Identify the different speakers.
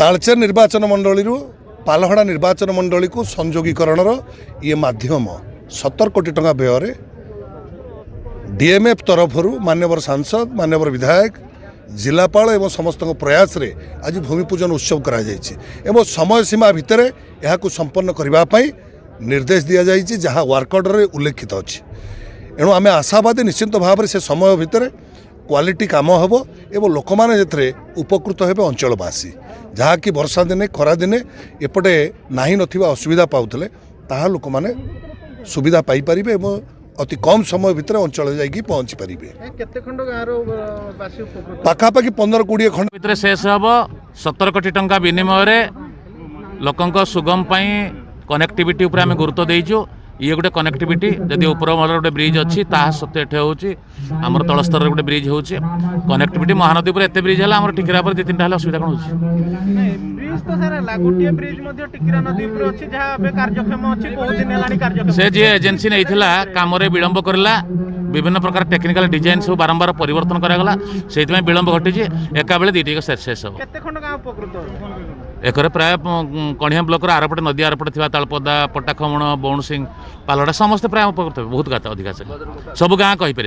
Speaker 1: तालचेर निर्वाचन मंडली पालहड़ा निर्वाचन मंडली को संयोगीकरण ये माध्यम 70 कोटी टंका व्यय डीएमएफ तरफ मान्यवर सांसद मान्यवर विधायक जिलापाल एवं समस्त प्रयास रे आज भूमिपूजन उत्सव करा एवं समय सीमा भितर यह संपन्न करने निर्देश दि जाइए जहाँ वर्क ऑर्डर उल्लेखित अच्छी एणु आम आशावादी निश्चित भाव से समय भितर क्वालिटी काम हम एवं लोक मैंने उपकृत हे अंचलवासी जहाँकि वर्षा दिने खरा दिने एपटे नाही नथिबा असुविधा पाउतले ताहा लोक माने सुविधा पाई परिबे एवं अति कम समय भितर अंचल जाइए पहुँची पारे पाखापाखि 15-20 खंड
Speaker 2: भितर शेष हम 70 कोटी टंका विनिमय लोकों सुगम कनेक्टिविटी उपर आम गुरुत्व देइछु ये गोटे कनेक्टिविटी जदि ऊपर महल गोटे ब्रिज अच्छी ताहा सत्य एठे होउची हमर तल स्तर गोटे ब्रिज होउची कनेक्टिविटी महानदी पर एते ब्रिज हला हमर टिकरा पर 2-3टा हला असुविधा कोन होउची
Speaker 3: ब्रिज तो सारा लागोटिया ब्रिज मध्ये टिकरा नदी पर अछि जहा बे कार्यक्षम अछि बहुत दिन हेलानी कार्यक्षम
Speaker 2: से जे एजेंसी नैथिला काम रे विलंब करला विभिन्न प्रकार टेक्निकल डिजाइन सब बारंबार परिवर्तन करागला सेति विलंब घटी एका बेले दीटी शेष हो
Speaker 3: केते खंड गांव उपकृत
Speaker 2: एक प्राय कणिया ब्लॉक आरपटे नदी आरपटे थी तालपदा पट्टाखमण बौण सिंह पालड़ा समस्त प्राय उपकृत बहुत गात अधिका सब गाँ कहीपर।